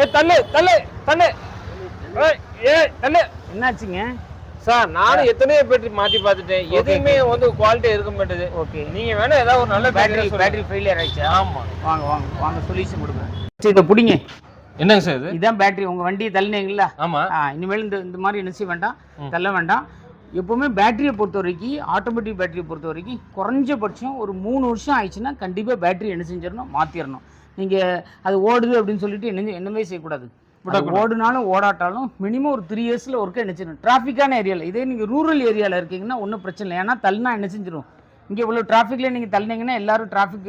ஏ தள்ளு தள்ளு தள்ளு. ஏ தள்ளு. என்னாச்சுங்க சார்? நானும் எத்தனையோ பேட்டரி மாத்தி பார்த்துட்டேன், எதுவுமே வந்து குவாலிட்டியா இருக்க மாட்டேது. ஓகே, நீங்க வேணா ஏதாவது ஒரு நல்ல பேட்டரி ஃபெயிலியர் ஆயிடுச்சா? ஆமா. வாங்க வாங்க வாங்க, சொல்யூஷன் கொடுங்க. சரி, இதை பிடிங்க. என்னங்க சார் இது? இதான் பேட்டரி. உங்க வண்டியை தள்ளினீங்களா? ஆமா. இனிமேல் இந்த மாதிரி என்ன செய்ய வேண்டாம், தள்ள வேண்டாம். எப்போவுமே பேட்டரியை பொறுத்த வரைக்கும், ஆட்டோமேட்டிக் பேட்டரியை பொறுத்த வரைக்கும் குறைஞ்சபட்சம் ஒரு 3 வருஷம் ஆயிடுச்சுன்னா கண்டிப்பாக பேட்டரி என்ன செஞ்சிடணும், மாற்றிடணும். நீங்கள் அது ஓடுது அப்படின்னு சொல்லிட்டு என்னமே செய்யக்கூடாது. ஓடுனாலும் ஓடாட்டாலும் மினிமம் ஒரு 3 இயர்ஸில் ஒர்க்கை என்ன செய்யணும். டிராஃபிக்கான ஏரியாவில், இதே நீங்கள் ரூரல் ஏரியாவில் இருக்கீங்கன்னா ஒன்றும் பிரச்சனை இல்லை. ஏன்னா தள்ளினா என்ன செஞ்சிடும், இங்கே இவ்வளோ டிராஃபிக்ல நீங்கள் தள்ளினீங்கன்னா எல்லாரும் டிராஃபிக்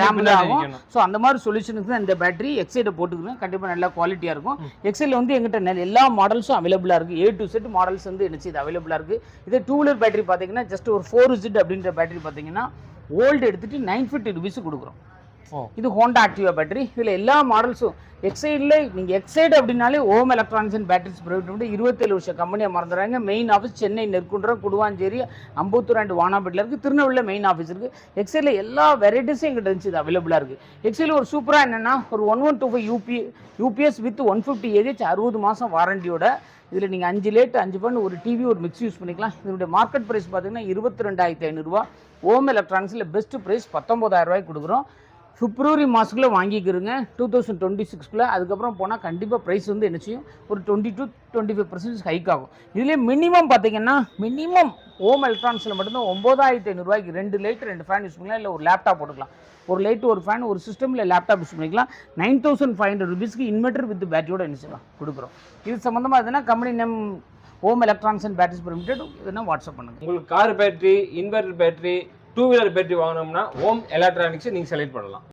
ஜாமில் ஆகும். ஸோ அந்த மாதிரி சொல்யூஷனுக்கு தான் இந்த பேட்டரி. எக்ஸைடை போட்டுக்கிறேன், கண்டிப்பாக நல்லா குவாலிட்டியாக இருக்கும். எக்ஸைடில் வந்து எங்கிட்ட எல்லா மாடல்ஸும் அவைலபிளாக இருக்குது. A to Z மாடல்ஸ் வந்து என்ன செய்யுது, அவைலபிளாக இருக்குது. இதே 2 வீலர் பேட்டரி பார்த்தீங்கன்னா ஜஸ்ட் ஒரு 4Z அப்படின்ற பேட்டரி பார்த்தீங்கன்னா ஓல்டு எடுத்துகிட்டு 950 rupees கொடுக்குறோம். இது ஹோண்டா ஆக்டிவா பேட்டரி. இதில் எல்லா மாடல்ஸும் எக்ஸைடில் நீங்கள் எக்ஸைடு அப்படின்னாலே ஓம் எலக்ட்ரானிக்ஸ் அண்ட் பேட்டரிஸ் பிரைவேட் 27 வருஷம் கம்பெனியாக மறந்துடுறாங்க. Main office Chennai Nerkundram, Guduvanchery, Ambattur and வானாப்பேட்டில் இருக்குது. திருநெல்வேலியில் மெயின் ஆஃபீஸ் இருக்குது. எக்ஸைடில் எல்லா வெரைட்டிஸும் எங்கிட்ட இருந்துச்சு, இது அவைலபிளாக இருக்குது. எக்ஸைடில் ஒரு சூப்பராக என்னென்னா ஒரு 1125 யூபிஎஸ் வித் 150 AH 60 மாதம் வாரண்டியோட. இதில் நீங்கள் 5 லேட் 5 ஃபேன் ஒரு டிவி ஒரு மிக்ஸி யூஸ் பண்ணிக்கலாம். இதனுடைய மார்க்கெட் ப்ரைஸ் பார்த்தீங்கன்னா 22,500 ஓம் எலக்ட்ரானிக்ஸில் பெஸ்ட் ப்ரைஸ் 19,000 கொடுக்குறோம். பிப்ரவரி மாதத்துக்குள்ளே வாங்கிக்கிறோங்க 2026. அதுக்கப்புறம் போனால் கண்டிப்பாக ப்ரைஸ் வந்து என்ன செய்யும், ஒரு 20-25% ஹைக் ஆகும். இதிலே மினிமம் பார்த்தீங்கன்னா மினிமம் ஓம் எலக்ட்ரானிக்ஸில் மட்டும்தான் 9,500 2 லைட் 2 ஃபேன் யூஸ் பண்ணிக்கலாம். இல்லை ஒரு லேப்டாப் போட்டுக்கலாம். ஒரு லைட் ஒரு ஃபேன் ஒரு சிஸ்டமில் லேப்டாப் யூஸ் பண்ணிக்கலாம். 9,500 rupeesக்கு இன்வெர்டர் வித் பேட்டரியோட என்ன செய்யலாம் கொடுக்குறோம். இது சம்மந்தமாக எதுனா company name Om electronics and batteries limited, இதுனா வாட்ஸ்அப் பண்ணுங்கள். உங்களுக்கு car battery, inverter battery, 2 wheeler battery வாங்கினோம்னா ஓம் எலக்ட்ரானிக்ஸ் நீங்கள் செலக்ட் பண்ணலாம்.